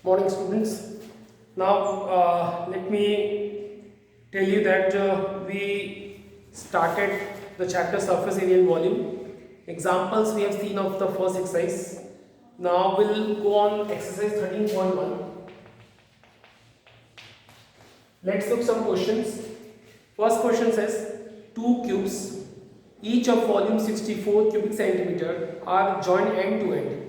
Morning, students. Now let me tell you that we started the chapter surface area and volume. Examples we have seen of the first exercise. Now we'll go on exercise 13.1. Let's look some questions. First question says two cubes, each of volume 64 cubic centimeter, are joined end to end.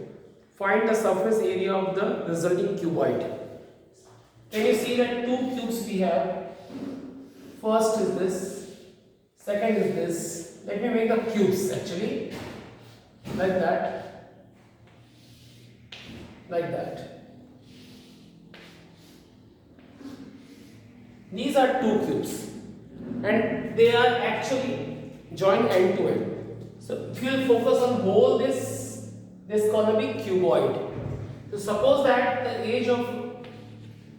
Find the surface area of the resulting cuboid. Can you see that two cubes we have? First is this, second is this. Let me make the cubes actually like that, like that. These are two cubes and they are actually joined end to end. So if you will focus on whole this is going to be cuboid. So suppose that the age of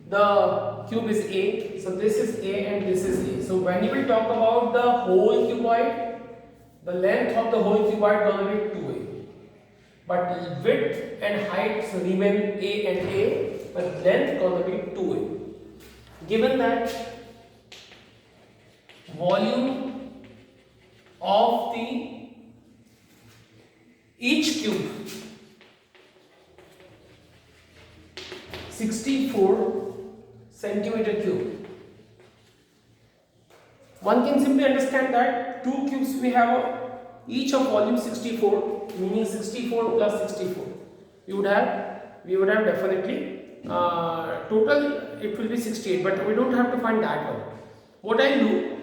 the cube is A, so this is A and this is A. So when you will talk about the whole cuboid, the length of the whole cuboid is going to be 2A. But width and height remain A and A, but length is going to be 2A. Given that volume of the each cube 64 centimeter cube. One can simply understand that two cubes we have each of volume 64, meaning 64 plus 64. We would have definitely total it will be 68, but we don't have to find that one. What I do,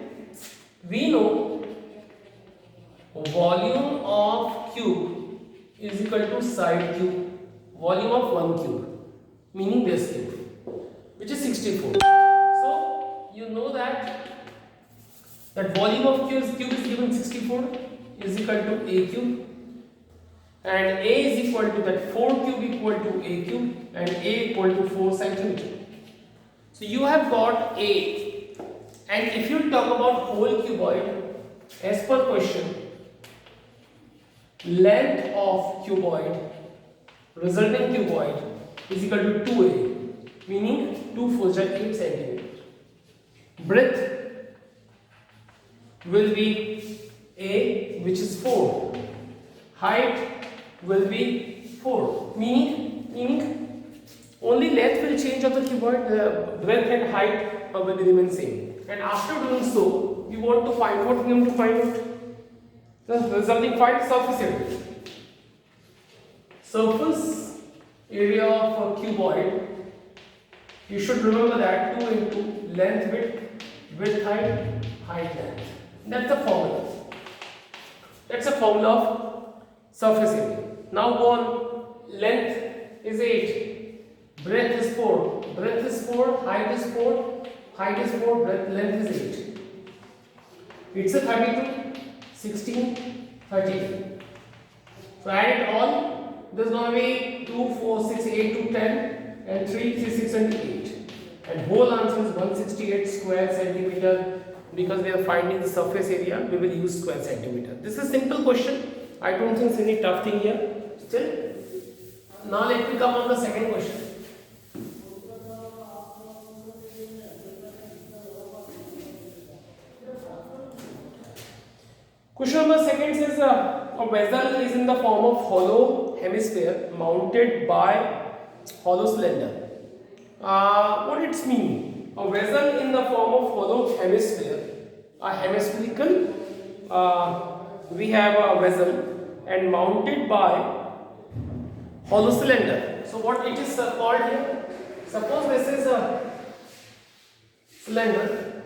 we know volume of cube is equal to side cube, volume of one cube, meaning this cube, which is 64. So you know that volume of cube is given 64 is equal to A cube, and A is equal to that 4 cube equal to A cube, and A equal to 4 centimeter. So you have got A, and if you talk about whole cuboid, as per question, length of cuboid, resulting cuboid is equal to 2A, meaning 2 4 8 centimeter. Breadth will be A, which is 4. Height will be 4, meaning only length will change of the cuboid, the breadth and height will remain same. And after doing so, we want to find what we want to find out. The resulting find surface area. Surface area of a cuboid, you should remember that 2 into length width height, height length. That's the formula. That's a formula of surface area. Now go on. Length is 8, breadth is 4, breadth is 4, height is 4, height is 4, breadth, length is 8. It's a 32, 16, 32. So add it all. There's going to be 2, 4, 6, 8 to 10, and 3, 3, 6, and 8. And whole answer is 168 square centimeter. Because we are finding the surface area, we will use square centimeter. This is a simple question. I don't think there's any tough thing here. Still, now let me come on the second question. Question number second says a vessel is in the form of hollow hemisphere mounted by hollow cylinder. What it means? A vessel in the form of hollow hemisphere, a hemispherical, we have a vessel and mounted by hollow cylinder. So what it is called here? Suppose this is a cylinder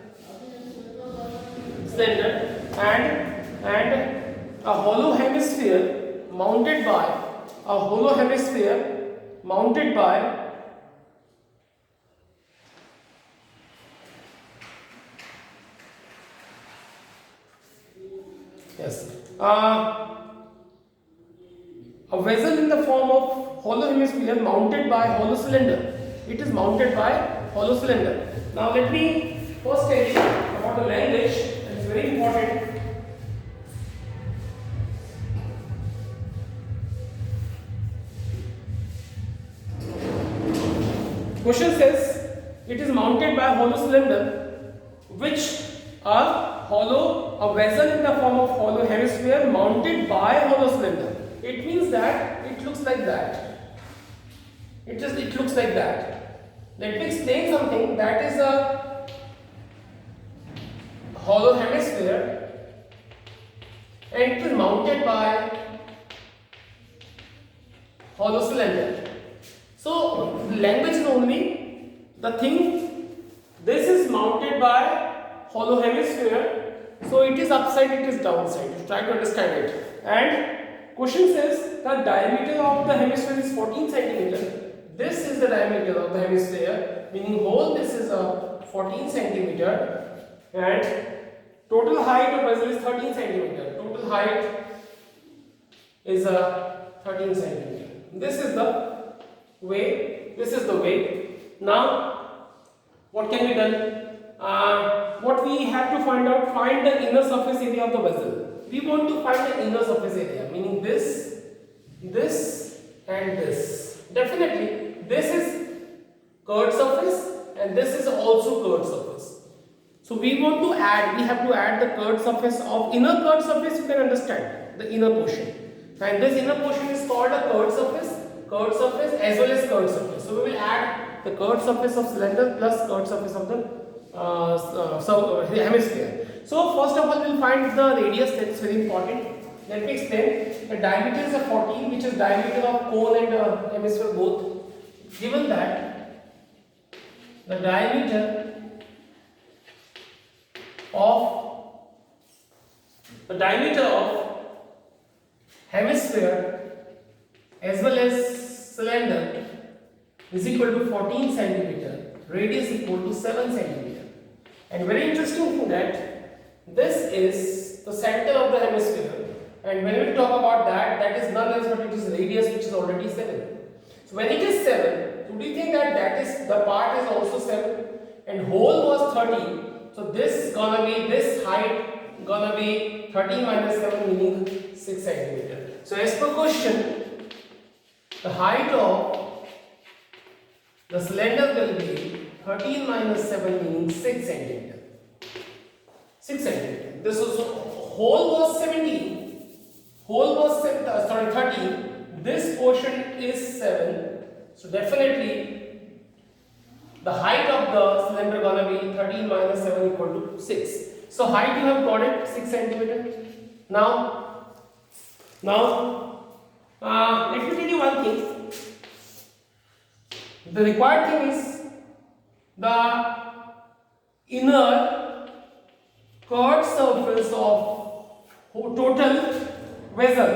and a hollow hemisphere mounted by yes. A vessel in the form of hollow hemisphere mounted by hollow cylinder. It is mounted by hollow cylinder. Now let me first tell you about the language. It's very important. Question says it is mounted by a hollow cylinder, which a vessel in the form of hollow hemisphere mounted by a hollow cylinder. It means that it looks like that. It looks like that. Let me explain something. That is a hollow hemisphere, and it is mounted by hollow cylinder. So language is only the thing. This is mounted by hollow hemisphere, so it is upside, it is downside. You try to understand it. And question says the diameter of the hemisphere is 14 centimeter. This is the diameter of the hemisphere, meaning whole this is a 14 centimeter, and total height of vessel is 13 centimeter. Total height is a 13 centimeter. This is the way. This is the way. Now, what can be done? What we have to find out? Find the inner surface area of the vessel. We want to find the inner surface area, meaning this, and this. Definitely, this is curved surface, and this is also curved surface. So we want to add. We have to add the curved surface of inner curved surface. You can understand the inner portion, and this inner portion is called a curved surface as well as curved surface. So we will add the curved surface of cylinder plus curved surface of the hemisphere. So first of all, we will find the radius. That is very important. Let me explain. The diameter is a 14, which is diameter of cone and hemisphere both. Given that the diameter of hemisphere as well as cylinder is equal to 14 centimeter, radius equal to 7 centimeter. And very interesting thing that this is the center of the hemisphere, and when we talk about that is none else but it is radius, which is already 7. So when it is 7, so do you think that is the part is also 7, and whole was 13. So this height gonna be 13 minus 7, meaning 6 centimeter. So as per question, the height of the cylinder will be 13 minus 7, meaning 6 centimeter. 6 centimeter. This also whole was 17. Whole was 13. This portion is 7. So definitely the height of the cylinder gonna be 13 minus 7 equal to 6. So height you have got it, 6 centimeter. Now let me tell you one thing. The required thing is the inner curved surface of total vessel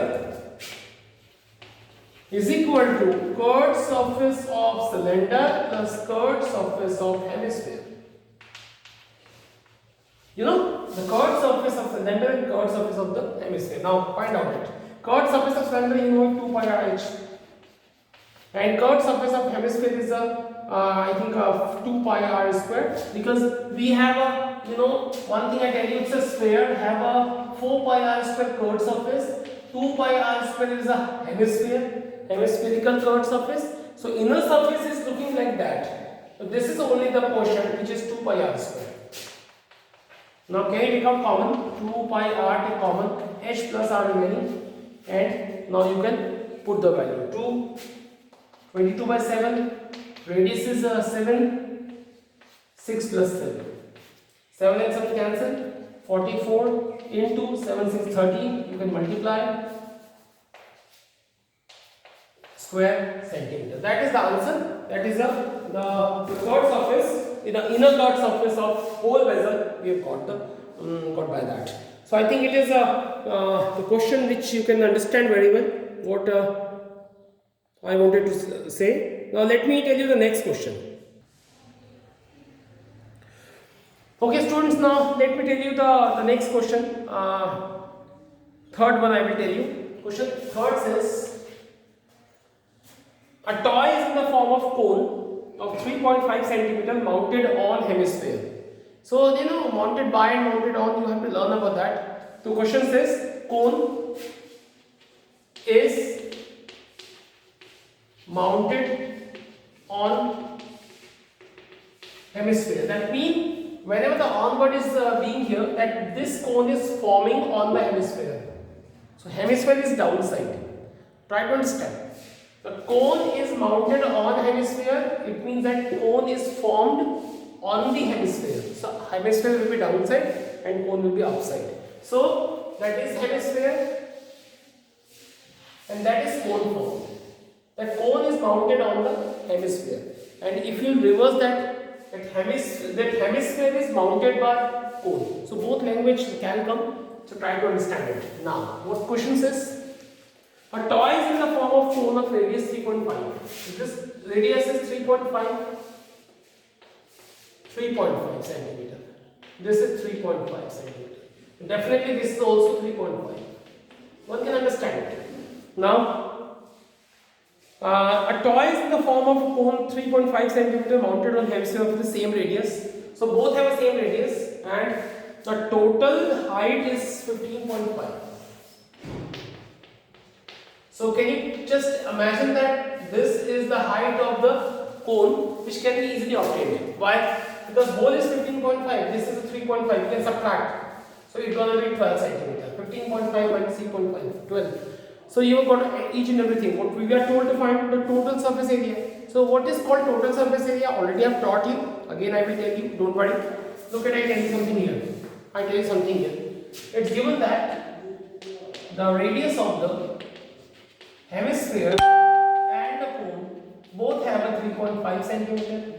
is equal to curved surface of cylinder plus curved surface of hemisphere. You know, the curved surface of cylinder and curved surface of the hemisphere. Now find out it. Curved surface of cylinder, you know, 2 pi r h, and curved surface of hemisphere is I think 2 pi r square, because we have a, you know, one thing I tell you, it's a sphere, have a 4 pi r square curved surface, 2 pi r square is a hemispherical curved surface. So inner surface is looking like that. So this is only the portion which is 2 pi r square. Now can it become common? 2 pi r take common, h plus r remaining, and now you can put the value. 22 by 7, radius is 7, 6 plus 7. 7 and 7 cancel, 44 into 7, 6, 13, you can multiply, square centimeter. That is the answer. That is the curved surface, the inner curved surface of whole vessel. We have got by that. So I think it is the question which you can understand very well what I wanted to say. Now let me tell you the next question. Okay students, now let me tell you the next question. Third one I will tell you. Question third says, a toy is in the form of cone of 3.5 centimeter mounted on hemisphere. So, you know, mounted by and mounted on, you have to learn about that. So, question says, cone is mounted on hemisphere. That means whenever the onward is being here, that this cone is forming on the hemisphere. So hemisphere is downside. Try to understand. The cone is mounted on hemisphere. It means that cone is formed on the hemisphere. So hemisphere will be downside and cone will be upside. So that is hemisphere and that is cone form. That cone is mounted on the hemisphere. And if you reverse that hemisphere is mounted by cone. So both language can come. So try to understand it. Now, what question says? A toy is in the form of cone of radius 3.5. This radius is 3.5 centimeter. This is 3.5 centimeter. Definitely this is also 3.5. One can understand it. Now, a toy is in the form of cone 3.5 centimeter mounted on hemisphere of the same radius. So both have the same radius and the total height is 15.5. So can you just imagine that this is the height of the cone which can be easily obtained. Why? Because whole is 15.5, this is 3.5, you can subtract. So it's going to be 12 centimeter. 15.5 minus 3.5, 12. So you have got each and everything. What we are told to find the total surface area. So what is called total surface area? Already I have taught you. Again I will tell you, don't worry. Look at, I tell you something here. I tell you something here. It's given that the radius of the hemisphere and the cone both have a 3.5 centimeter.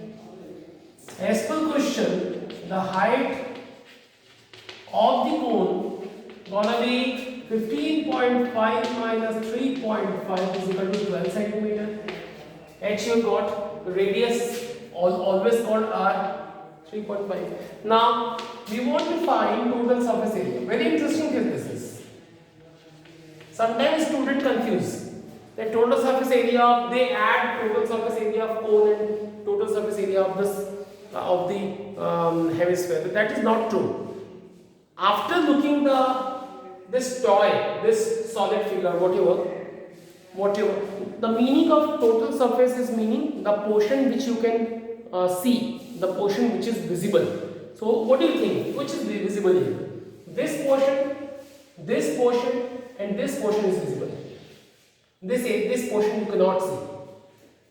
As per question, the height of the cone gonna be 15.5 minus 3.5 is equal to 12 centimeter. H you got, radius always called R, 3.5. Now we want to find total surface area. Very interesting thing this is. Sometimes students confuse. The total surface area, they add total surface area of cone and total surface area of this of the hemisphere. But that is not true. After looking this toy, this solid figure, whatever, the meaning of total surface is meaning the portion which you can see, the portion which is visible. So what do you think? Which is visible here? This portion, and this portion is visible. This portion you cannot see.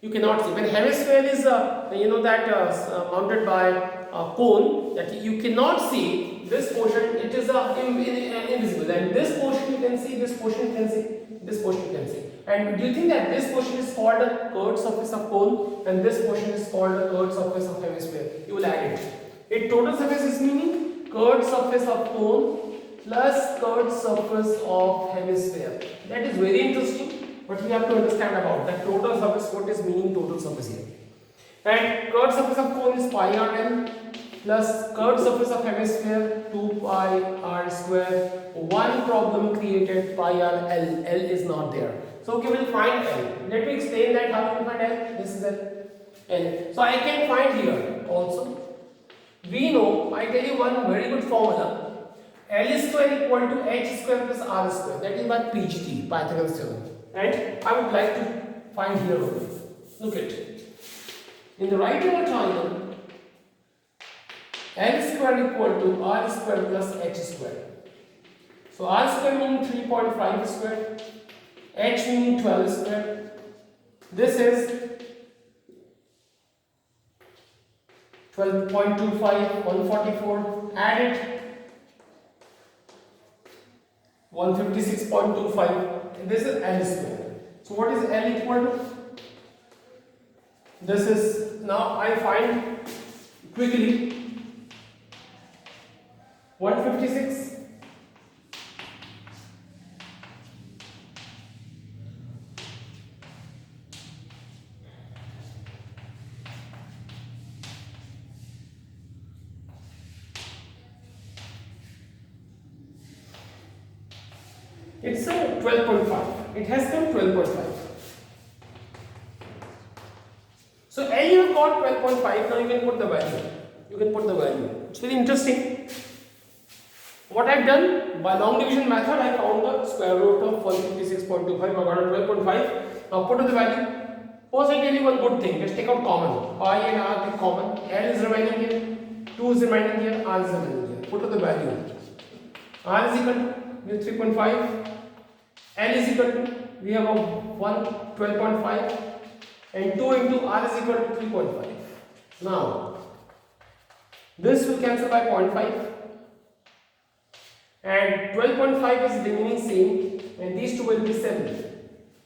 You cannot see. When hemisphere is mounted by a cone, that you cannot see this portion. It is invisible. And this portion you can see. This portion you can see. This portion you can see. And do you think that this portion is called a curved surface of cone, and this portion is called a curved surface of hemisphere? You will add it. It total surface is meaning curved surface of cone plus curved surface of hemisphere. That is very interesting. But we have to understand about that total surface, what is meaning total surface here. And curved surface of cone is pi r l plus curved surface of hemisphere 2 pi r square. One problem created, pi r l. L is not there. So okay, we'll find L. Let me explain that how we will find L. This is L. So I can find here also. We know, I tell you one very good formula. L square equal to h square plus r square. That is by PGT, Pythagoras theorem. And I would like to find here only. Look at it. In the right angle triangle, L square equal to r square plus h square. So r square meaning 3.5 square, h meaning 12 square. This is 12.25, 144. Add it. 156.25. This is L square. So what is L equal to? This is, now I find quickly 156 it's a 12.5. It has come 12.5. So L you have got 12.5. Now you can put the value. It's very interesting. What I've done, by long division method, I found the square root of 156.25. I got a 12.5. Now put the value. First, I tell you one good thing. Let's take out common. I and R be common. L is remaining here. 2 is remaining here. R is remaining here. Put the value. R is equal to 3.5. L is equal to, we have a 1, 12.5. And 2 into R is equal to 3.5. Now, this will cancel by 0.5. And 12.5 is remaining same. And these two will be 7.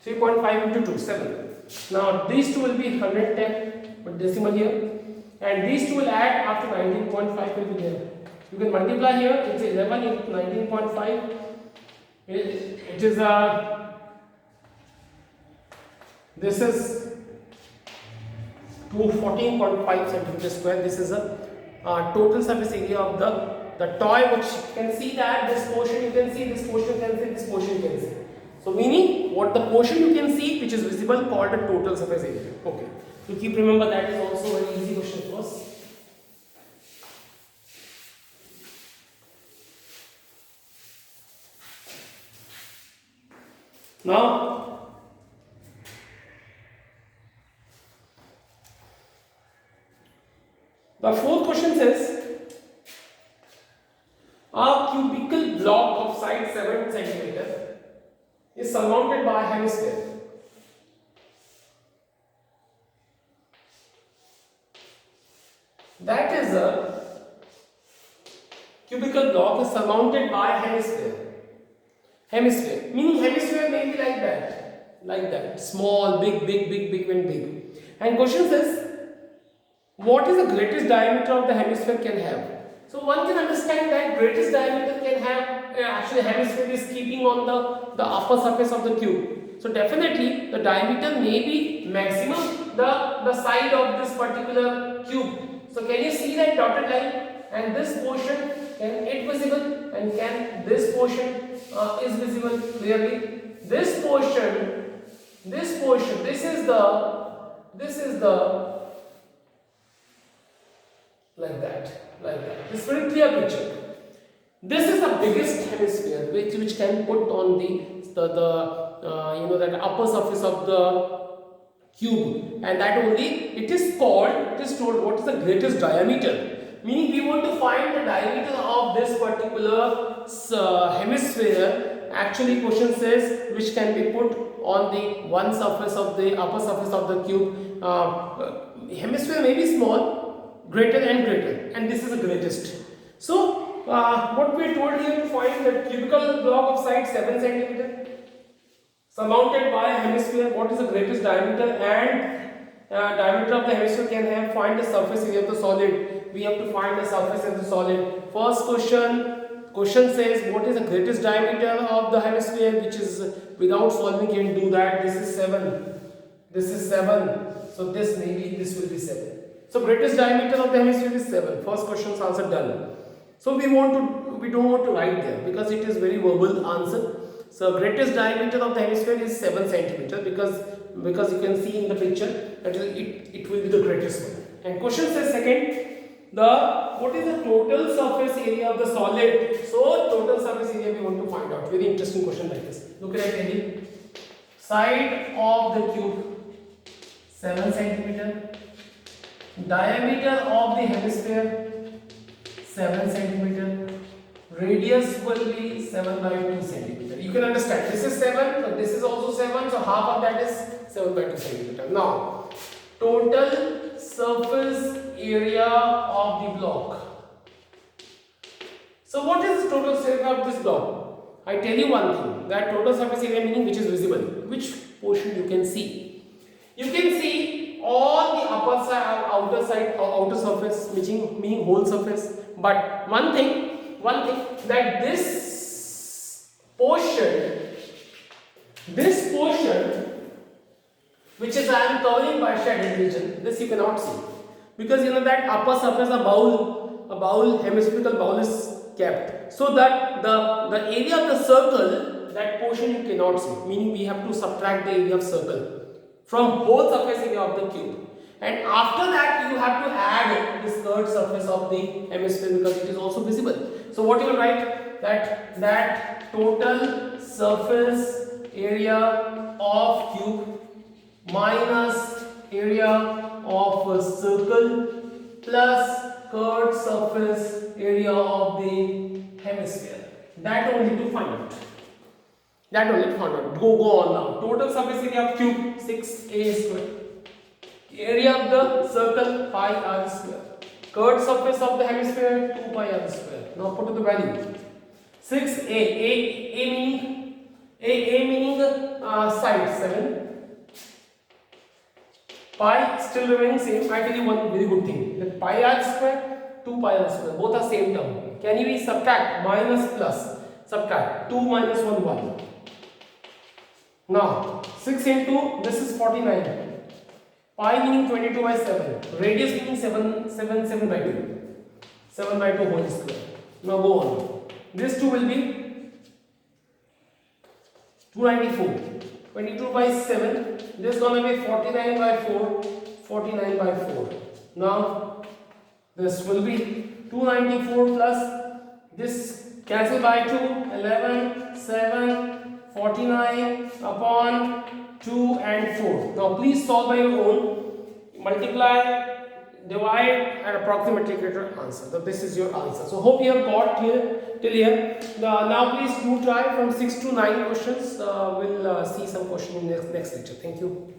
3.5 into 2, 7. Now these two will be 110, but decimal here, and these two will add after 19.5 will be there. You can multiply here. It's 11 into 19.5. It is this is 214.5 centimeters square. This is a total surface area of the toy, which you can see that this portion you can see, this portion you can see, this portion you can see. So meaning what the portion you can see which is visible called the total surface area. Okay. So keep remember that is also a very easy question for us. Now the fourth question says a cubical block of side 7 centimeters is surmounted by a hemisphere. That is a cubical block is surmounted by a hemisphere. Hemisphere meaning hemisphere may be like that, small, big, and big. And question says, what is the greatest diameter of the hemisphere can have? So one can understand that greatest diameter can have actually hemisphere is keeping on the upper surface of the cube. So definitely the diameter may be maximum the side of this particular cube. So can you see that dotted line? And this portion, can it visible? And can this portion is visible clearly? This portion, this is the like that. This very clear picture. This is the biggest hemisphere which can put on that upper surface of the cube, and that only it is told what is the greatest diameter. Meaning we want to find the diameter of this particular hemisphere. Actually, question says which can be put on the one surface of the upper surface of the cube. Hemisphere may be small, greater, and this is the greatest. So what we are told here to find the cubical block of side 7 centimeter surmounted by a hemisphere. What is the greatest diameter? And diameter of the hemisphere can have. Find the surface area of the solid. We have to find the surface of the solid. First question says what is the greatest diameter of the hemisphere, which is without solving can do that. This is 7. This is 7. So this will be 7. So greatest diameter of the hemisphere is 7. First question's answer done. So we don't want to write there because it is very verbal answer. So greatest diameter of the hemisphere is 7 centimeter because you can see in the picture that it will be the greatest one. And question says second, what is the total surface area of the solid? So total surface area we want to find out. Very interesting question like this. Look at it. Side of the cube 7 centimeter. Diameter of the hemisphere 7 centimeter. Radius will be 7 by 2 centimeter. You can understand this is 7, so this is also 7, so half of that is 7 by 2 centimeter. Now, total surface area of the block. So what is the total surface area of this block? I tell you one thing, that total surface area meaning which is visible, which portion you can see. You can see all the upper side, outer surface, meaning whole surface. But one thing that this portion which is I am covering by shaded region, this you cannot see because you know that upper surface a bowl hemispherical bowl is kept, so that the area of the circle, that portion you cannot see, meaning we have to subtract the area of circle from whole surface area of the cube, and after that you have to add this third surface of the hemisphere because it is also visible. So what you will write, that total surface area of cube minus area of a circle plus curved surface area of the hemisphere. That only to find out. That only to find out. Go on now. Total surface area of cube 6a square. Area of the circle pi r square. Curved surface of the hemisphere 2 pi r square. Now put to the value. 6a. A meaning side 7. Pi still remains same. I tell you one very good thing. That pi r square, 2 pi r square, both are same term. Can you subtract minus plus? Subtract 2 minus 1 1. Now 6 into this is 49. Pi meaning 22 by 7. Radius meaning 7 by 2. 7 by 2 whole square. Now go on. This 2 will be 294. 22 by 7. This is going to be 49 by 4. 49 by 4. Now this will be 294 plus this cancel by 2. 11, 7, 49 upon 2 and 4. Now please solve by your own. Multiply, divide and approximately get your answer. So this is your answer. So hope you have got here till here. Now please do try from 6 to 9 questions. We'll see some questions in next lecture. Thank you.